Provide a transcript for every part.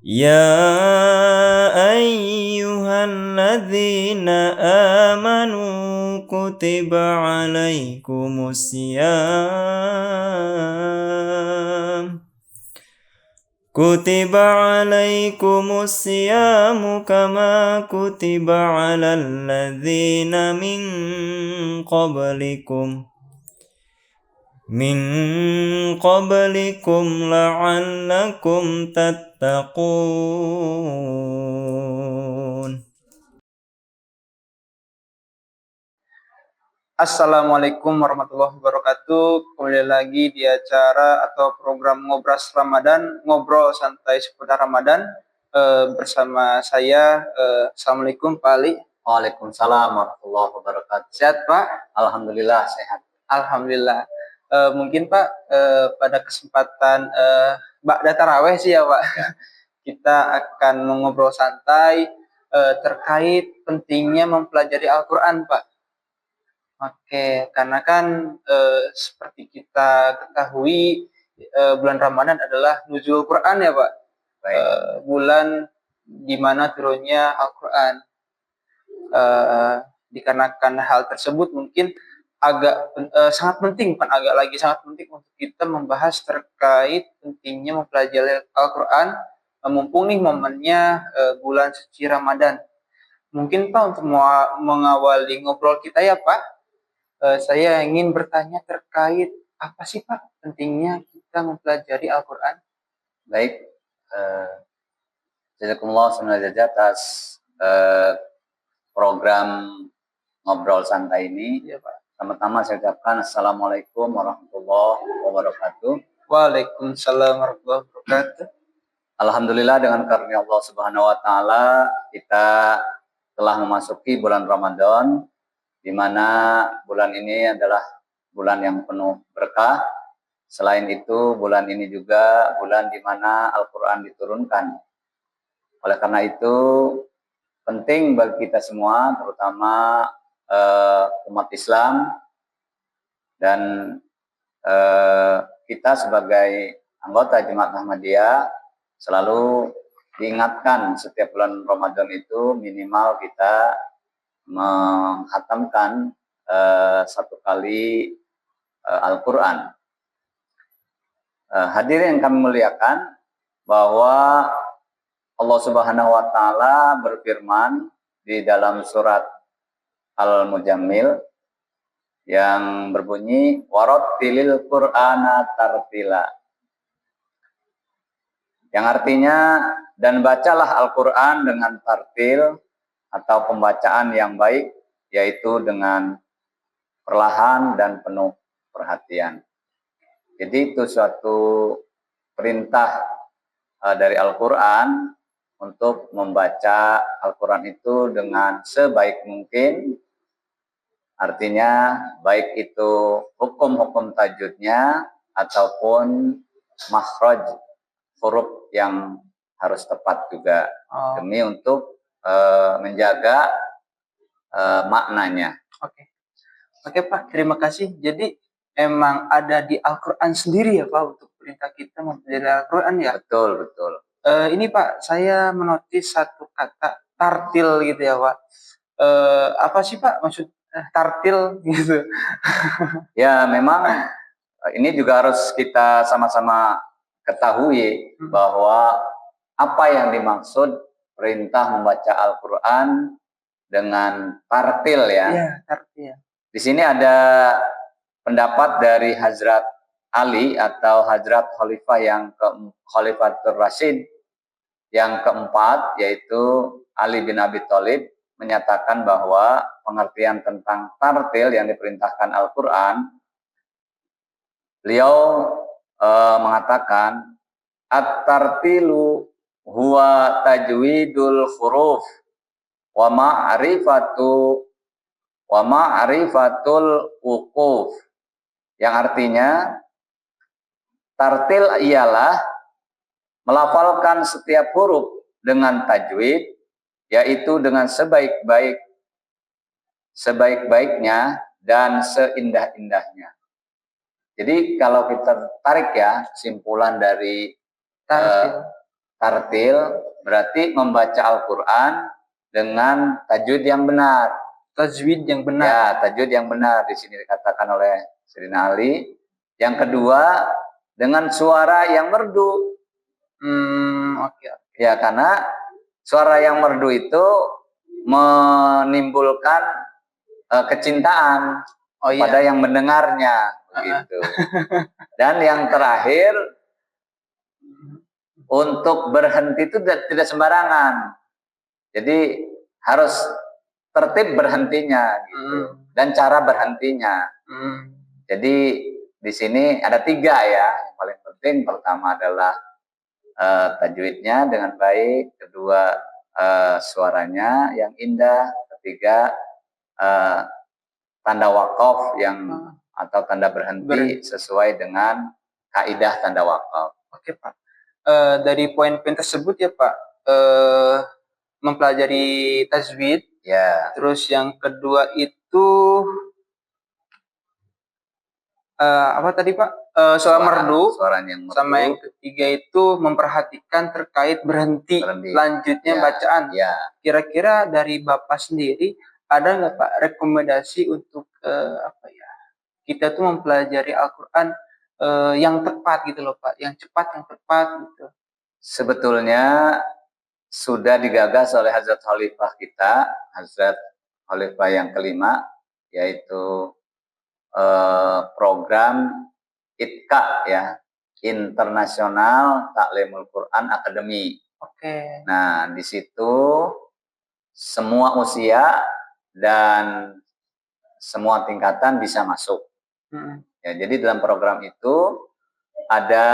يا أيها الذين آمنوا كتب عليكم الصيام كما كتب على الذين من قبلكم لعلكم تتقون. Assalamualaikum warahmatullahi wabarakatuh. Kembali lagi di acara atau program Ngobras Ramadan, ngobrol santai seputar Ramadan bersama saya. Assalamualaikum Pak Ali. Waalaikumsalam warahmatullahi wabarakatuh. Sehat Pak? Alhamdulillah sehat. Alhamdulillah. Mungkin Pak pada kesempatan Ba'da Taraweh sih ya Pak, kita akan mengobrol santai terkait pentingnya mempelajari Al-Quran Pak. Oke, karena kan seperti kita ketahui bulan Ramadan adalah nuzul Quran ya Pak. Bulan di mana turunnya Al-Quran. Dikarenakan hal tersebut mungkin agak sangat penting, bukan agak lagi, sangat penting untuk kita membahas terkait pentingnya mempelajari Al-Quran mumpung nih momennya bulan suci Ramadan. Mungkin Pak untuk mengawali ngobrol kita ya Pak, saya ingin bertanya terkait apa sih Pak pentingnya kita mempelajari Al-Quran? Baik, jazakumullah khairan atas program ngobrol santai ini. Ya Pak. Pertama-tama saya ucapkan Assalamualaikum warahmatullahi wabarakatuh. Waalaikumsalam warahmatullahi wabarakatuh. Alhamdulillah dengan karunia Allah Subhanahu wa taala kita telah memasuki bulan Ramadan, di mana bulan ini adalah bulan yang penuh berkah. Selain itu, bulan ini juga bulan di mana Al-Quran diturunkan. Oleh karena itu, penting bagi kita semua, terutama umat Islam, dan kita sebagai anggota Jemaat Ahmadiyah selalu diingatkan setiap bulan Ramadan itu minimal kita menghatamkan satu kali Al-Quran. Hadirin yang kami muliakan, bahwa Allah Subhanahu wa taala berfirman di dalam surat Al-Mujammil yang berbunyi warattilil Qur'ana tartila. Yang artinya, dan bacalah Al-Quran dengan tartil atau pembacaan yang baik, yaitu dengan perlahan dan penuh perhatian. Jadi itu suatu perintah dari Al-Quran untuk membaca Al-Quran itu dengan sebaik mungkin. Artinya baik itu hukum-hukum tajwidnya ataupun makhraj huruf yang harus tepat juga, demi untuk menjaga maknanya. Oke Pak, terima kasih. Jadi emang ada di Al-Quran sendiri ya Pak untuk perintah kita mempelajari Al-Quran ya? Betul, betul. Ini Pak, saya menotis satu kata tartil gitu ya Pak. Apa sih Pak maksud tartil gitu? Ya memang ini juga harus kita sama-sama ketahui bahwa apa yang dimaksud perintah membaca Al-Quran dengan tartil ya. Iya, tartil. Di sini ada pendapat dari Hazrat Ali atau Hazrat Khalifah Khalifatul Rasyid yang keempat, yaitu Ali bin Abi Thalib, menyatakan bahwa pengertian tentang tartil yang diperintahkan Al-Quran, beliau mengatakan at-tartilu huwa tajwidul huruf wa ma'rifatul wuquf, yang artinya tartil ialah melafalkan setiap huruf dengan tajwid, yaitu dengan sebaik-baiknya dan seindah-indahnya. Jadi kalau kita tarik ya kesimpulan dari tartil berarti membaca Al-Quran dengan tajwid yang benar. Tajwid yang benar. Ya, tajwid yang benar di sini dikatakan oleh Sayyidina Ali. Yang kedua, dengan suara yang merdu. Oke. Ya, karena suara yang merdu itu menimbulkan kecintaan pada yang mendengarnya, begitu. Dan yang terakhir, untuk berhenti itu tidak sembarangan. Jadi harus tertib berhentinya, gitu. Dan cara berhentinya. Jadi di sini ada 3 ya. Yang paling penting pertama adalah tajwidnya dengan baik, kedua suaranya yang indah, ketiga tanda wakaf yang atau tanda berhenti sesuai dengan kaidah tanda wakaf. Oke Pak. Dari poin-poin tersebut ya Pak, mempelajari tajwid. Ya. Terus yang kedua itu apa tadi Pak? Suara merdu. Sama yang ketiga itu memperhatikan terkait berhenti. Lanjutnya bacaan. Ya. Kira-kira dari Bapak sendiri ada nggak Pak rekomendasi untuk kita tuh mempelajari Al-Quran yang tepat gitu loh Pak, yang cepat, yang tepat gitu. Sebetulnya sudah digagas oleh Hazrat Khalifah kita, Hazrat Khalifah yang kelima, yaitu program ITKA ya, International Ta'limul Quran Academy. Oke. Nah, di situ semua usia dan semua tingkatan bisa masuk. Ya, jadi dalam program itu ada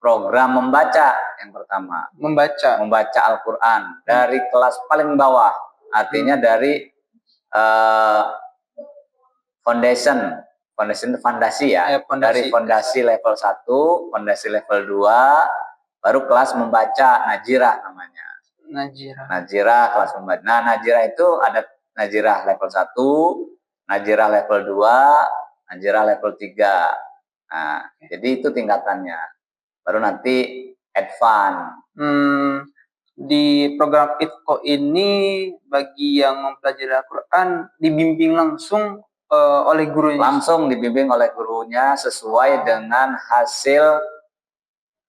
program membaca yang pertama. Membaca Al-Quran dari kelas paling bawah. Artinya dari fondasi ya. Dari fondasi level 1, fondasi level 2, baru kelas membaca Najirah namanya. Najirah kelas membaca. Nah, Najirah itu ada Najirah level 1, Najirah level 2, Najirah level 3. Nah, jadi itu tingkatannya. Baru nanti advance. Di program ITKO ini bagi yang mempelajari Al-Quran dibimbing langsung oleh gurunya? Langsung dibimbing oleh gurunya sesuai dengan hasil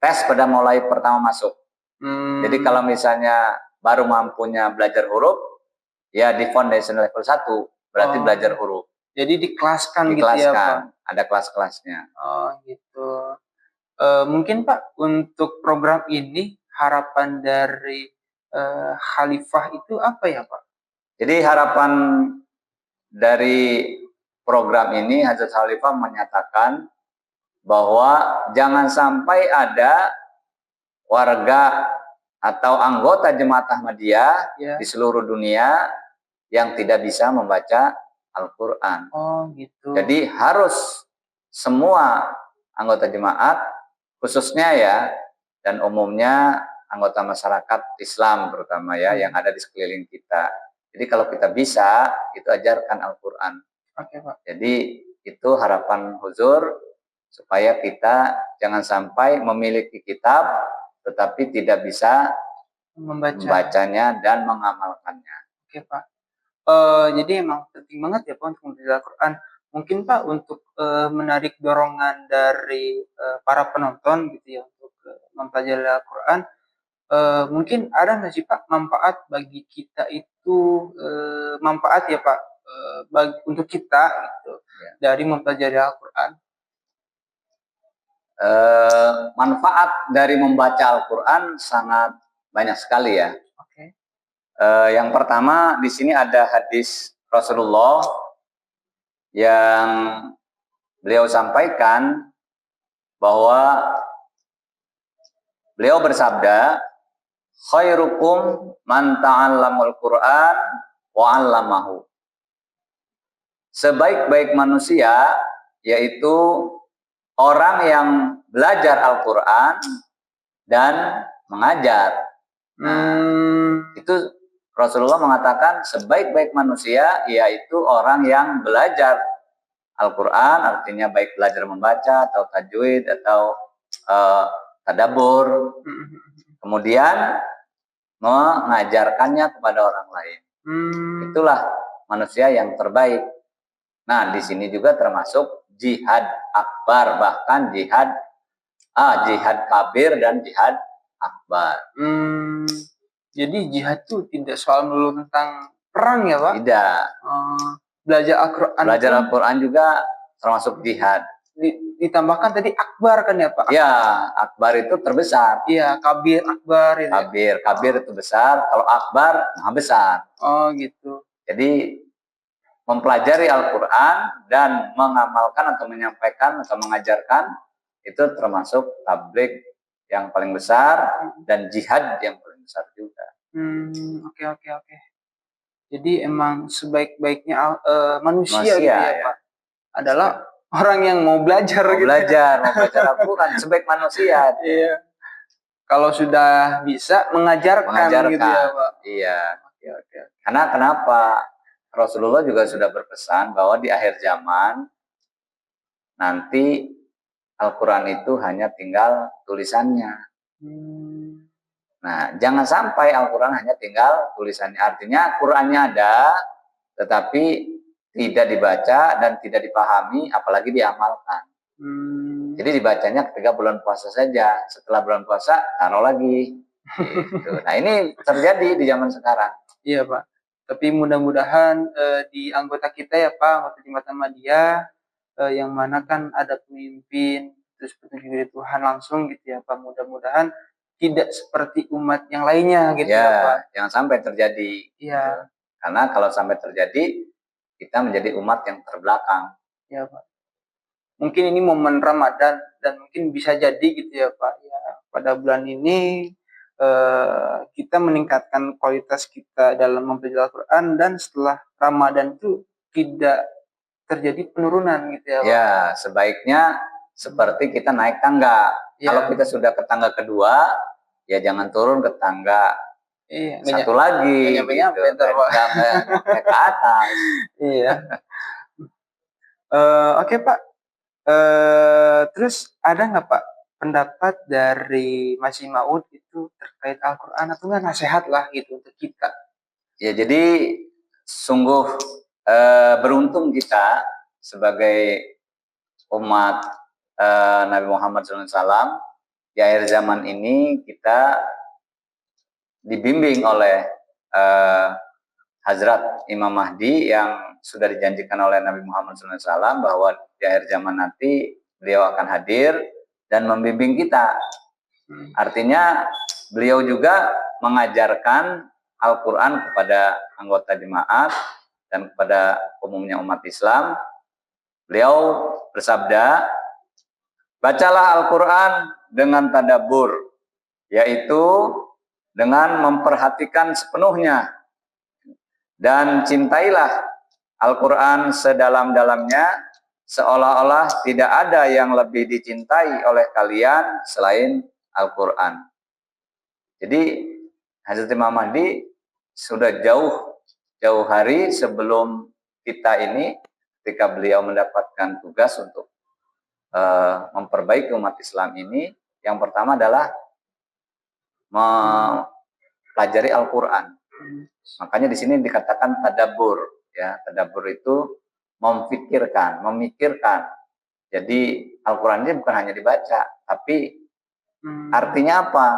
tes pada mulai pertama masuk. Jadi kalau misalnya baru mampunya belajar huruf, ya di foundation level 1 berarti belajar huruf. Jadi dikelaskan gitu ya Pak? Ada kelas-kelasnya. Oh gitu. Mungkin Pak untuk program ini harapan dari Khalifah itu apa ya Pak? Jadi harapan dari program ini Hazrat Khalifah menyatakan bahwa jangan sampai ada warga atau anggota jemaat Ahmadiyah di seluruh dunia yang tidak bisa membaca Al-Quran. Oh gitu. Jadi harus semua anggota jemaat, khususnya ya, dan umumnya anggota masyarakat Islam terutama ya, yang ada di sekeliling kita. Jadi kalau kita bisa, itu ajarkan Al-Quran. Oke, Pak. Jadi itu harapan Huzur, supaya kita jangan sampai memiliki kitab, tetapi tidak bisa membacanya dan mengamalkannya. Oke Pak. Jadi emang penting banget ya Pak untuk mempelajari Al-Quran. Mungkin Pak untuk menarik dorongan dari para penonton gitu ya untuk mempelajari Al-Quran, mungkin ada nggak sih Pak manfaat bagi kita itu manfaat ya Pak untuk kita gitu dari mempelajari Al-Quran? Manfaat dari membaca Al-Quran sangat banyak sekali ya. Yang pertama di sini ada hadis Rasulullah yang beliau sampaikan bahwa beliau bersabda, khairukum man ta'allamul Qur'an wa 'allamahu. Sebaik-baik manusia yaitu orang yang belajar Al-Quran dan mengajar. Itu Rasulullah mengatakan sebaik-baik manusia yaitu orang yang belajar Al-Quran, artinya baik belajar membaca atau tajwid atau tadabbur, kemudian mengajarkannya kepada orang lain. Itulah manusia yang terbaik. Nah, di sini juga termasuk jihad akbar, bahkan jihad kabir dan jihad akbar. Jadi jihad itu tidak soal melulu tentang perang ya Pak? Tidak. Belajar Al-Quran. Belajar Al-Quran juga termasuk jihad. Ditambahkan tadi akbar kan ya Pak? Ya, akbar itu terbesar. Iya, kabir, akbar. Itu. Kabir itu besar. Kalau akbar maha besar. Oh gitu. Jadi mempelajari Al-Quran dan mengamalkan atau menyampaikan atau mengajarkan itu termasuk tabligh yang paling besar dan jihad yang paling besar juga. Oke. Jadi emang sebaik-baiknya manusia gitu ya Pak, adalah orang yang mau belajar mau belajar Al-Quran, sebaik manusia. Iya. Kalau sudah bisa mengajarkan gitu ya Pak. Iya. Oke. Karena kenapa? Rasulullah juga sudah berpesan bahwa di akhir zaman nanti Al-Quran itu hanya tinggal tulisannya. Nah, jangan sampai Al-Quran hanya tinggal tulisannya. Artinya Qurannya ada, tetapi tidak dibaca dan tidak dipahami, apalagi diamalkan. Jadi dibacanya ketika bulan puasa saja. Setelah bulan puasa, taruh lagi. Gitu. Nah, ini terjadi di zaman sekarang. Iya Pak. Tapi mudah-mudahan di anggota kita ya Pak, anggota Jemaat Ahmadiyah, yang mana kan ada pemimpin, terus petunjuk dari Tuhan langsung gitu ya Pak. Mudah-mudahan tidak seperti umat yang lainnya gitu ya Pak. Jangan sampai terjadi. Iya. Gitu. Karena kalau sampai terjadi, kita menjadi umat yang terbelakang. Ya Pak. Mungkin ini momen Ramadan dan mungkin bisa jadi gitu ya Pak. Ya, pada bulan ini kita meningkatkan kualitas kita dalam mempelajari Al-Quran, dan setelah Ramadan itu tidak terjadi penurunan gitu ya Pak. Ya, sebaiknya seperti kita naik tangga. Kalau kita sudah ke tangga kedua, ya jangan turun ke tangga satu lagi, gitu. Naik ke atas. Iya. Oke Pak. Terus ada nggak Pak pendapat dari Masih Maud itu terkait Al-Quran, atau nggak nasihat lah gitu untuk kita? Ya, jadi sungguh beruntung kita sebagai umat Nabi Muhammad SAW. Di akhir zaman ini kita dibimbing oleh Hazrat Imam Mahdi yang sudah dijanjikan oleh Nabi Muhammad SAW bahwa di akhir zaman nanti beliau akan hadir dan membimbing kita. Artinya beliau juga mengajarkan Al-Quran kepada anggota jemaat dan kepada umumnya umat Islam. Beliau bersabda, bacalah Al-Quran dengan tadabbur, yaitu dengan memperhatikan sepenuhnya, dan cintailah Al-Quran sedalam-dalamnya, seolah-olah tidak ada yang lebih dicintai oleh kalian selain Al-Quran. Jadi Hazrat Imam Mahdi sudah jauh hari sebelum kita ini, ketika beliau mendapatkan tugas untuk memperbaiki umat Islam ini, yang pertama adalah mempelajari Al-Quran. Makanya di sini dikatakan tadabbur, ya. Tadabbur itu memikirkan. Jadi Al-Quran ini bukan hanya dibaca, tapi artinya apa?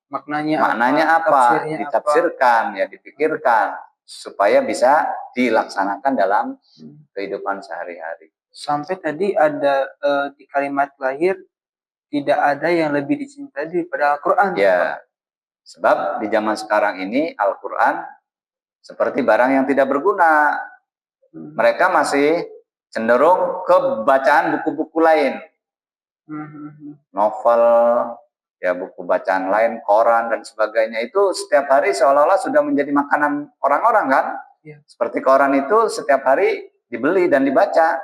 Maknanya apa? Ditafsirkan, ya, dipikirkan supaya bisa dilaksanakan dalam kehidupan sehari-hari. Sampai tadi ada di kalimat lahir, tidak ada yang lebih dicintai daripada Al-Quran. Ya, sebab di zaman sekarang ini Al-Quran seperti barang yang tidak berguna. Mereka masih cenderung ke bacaan buku-buku lain, novel, ya, buku bacaan lain, koran dan sebagainya. Itu setiap hari seolah-olah sudah menjadi makanan orang-orang kan. Seperti koran itu setiap hari dibeli dan dibaca.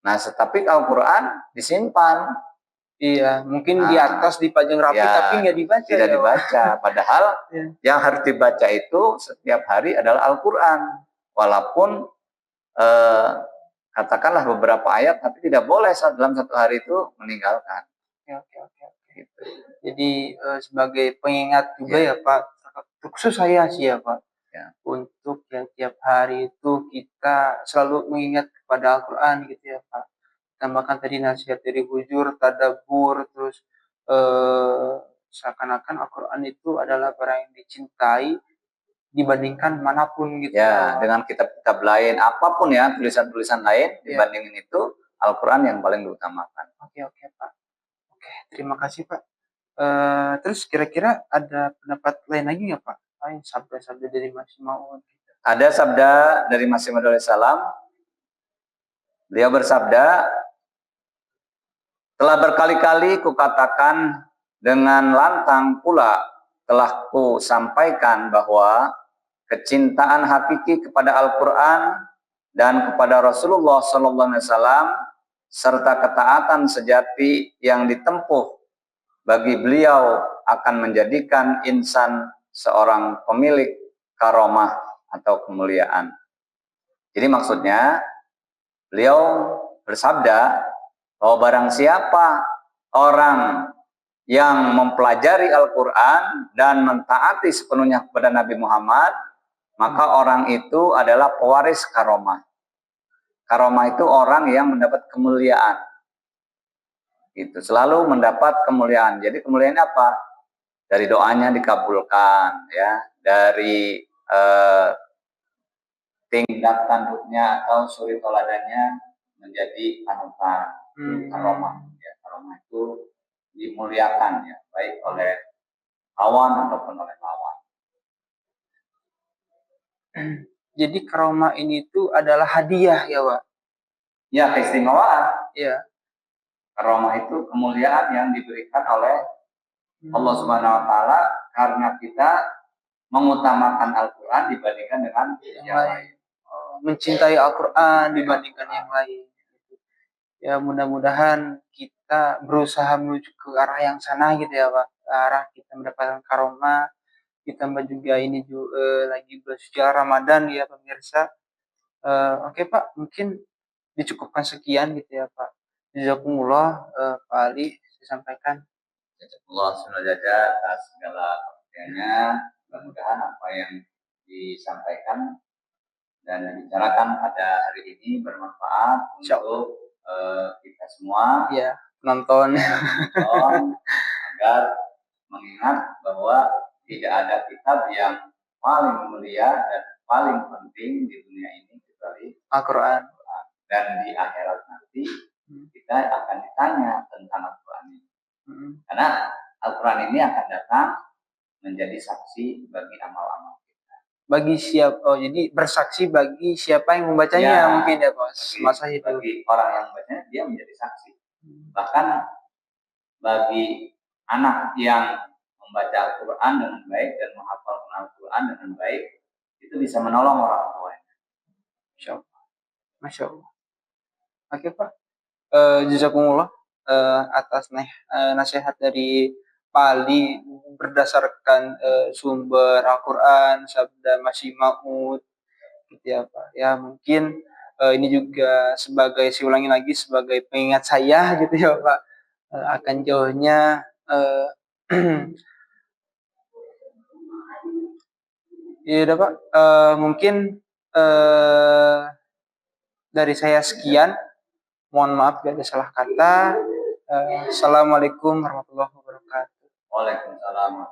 Nah, tetapi Al-Quran disimpan. Iya, mungkin di atas dipajang rapi, tapi nggak dibaca. Tidak dibaca. Padahal yang harus dibaca itu setiap hari adalah Al-Quran. Walaupun katakanlah beberapa ayat, tapi tidak boleh dalam satu hari itu meninggalkan. Oke. Gitu. Jadi sebagai pengingat juga ya Pak, khusus saya sih ya Pak, Ya. untuk yang tiap hari itu kita selalu mengingat kepada Al-Quran gitu ya Pak. Tambahkan tadi nasihat dari hujur, tadabbur, terus seakan-akan Al-Quran itu adalah barang yang dicintai dibandingkan manapun gitu Ya, Pak. dengan kitab-kitab lain, apapun ya, tulisan-tulisan lain, Ya. dibandingin itu, Al-Quran yang paling diutamakan. Oke Pak. Oke, terima kasih Pak. Terus kira-kira ada pendapat lain lagi nggak Pak? Lain sabda-sabda dari Masih Maud? Ada sabda dari Masih Maud alaihissalam. Beliau bersabda, telah berkali-kali kukatakan dengan lantang pula telah ku sampaikan bahwa kecintaan hakiki kepada Al-Quran dan kepada Rasulullah SAW serta ketaatan sejati yang ditempuh bagi beliau akan menjadikan insan seorang pemilik karomah atau kemuliaan. Jadi maksudnya beliau bersabda bahwa barang siapa orang yang mempelajari Al-Quran dan mentaati sepenuhnya kepada Nabi Muhammad, maka orang itu adalah pewaris karomah. Karomah itu orang yang mendapat kemuliaan. Gitu, selalu mendapat kemuliaan. Jadi kemuliaan apa? Dari doanya dikabulkan, ya, dari tindak tanduknya atau suri toladannya menjadi panutan. Karomah, ya, karomah itu dimuliakan ya, baik oleh kawan ataupun oleh lawan. Jadi karomah ini tuh adalah hadiah ya Pak? Ya, keistimewaan. Ya. Karomah itu kemuliaan yang diberikan oleh Allah Subhanahu Wa Taala karena kita mengutamakan Al-Quran dibandingkan dengan yang lain. Mencintai Al-Quran dibandingkan yang lain. Ya mudah-mudahan kita berusaha menuju ke arah yang sana gitu ya Pak. Ke arah kita mendapatkan karomah. Ditambah juga ini juga lagi bulan suci Ramadan ya pemirsa. Oke Pak, mungkin dicukupkan sekian gitu ya Pak. Jazakumullah Pak Ali disampaikan. Jazakumullah sunnajaza atas segala pengertiannya. Mudah-mudahan apa yang disampaikan dan dibicarakan pada hari ini bermanfaat untuk kita semua. Ya, nonton. Agar mengingat bahwa tidak ada kitab yang paling mulia dan paling penting di dunia ini kecuali Al-Quran. Dan di akhirat nanti kita akan ditanya tentang Al-Quran ini. Karena Al-Quran ini akan datang menjadi saksi bagi amal-amal kita. Bagi siapa? Jadi bersaksi bagi siapa yang membacanya ya, mungkin ya Pak. Masa itu. Bagi orang yang membacanya dia menjadi saksi. Bahkan bagi anak yang membaca Al-Quran dengan baik dan menghafal Al-Quran dengan baik, itu bisa menolong orang tuanya. Masya Allah. Oke Pak. Jazakumullah atas nasihat dari Pak Ali berdasarkan sumber Al-Quran, sabda Masih Maud, gitu ya Pak. Ya mungkin ini juga sebagai, saya ulangi lagi, sebagai pengingat saya gitu ya Pak, akan jauhnya ya udah Pak, mungkin dari saya sekian. Mohon maaf jika ada salah kata. Assalamualaikum warahmatullahi wabarakatuh. Waalaikumsalam.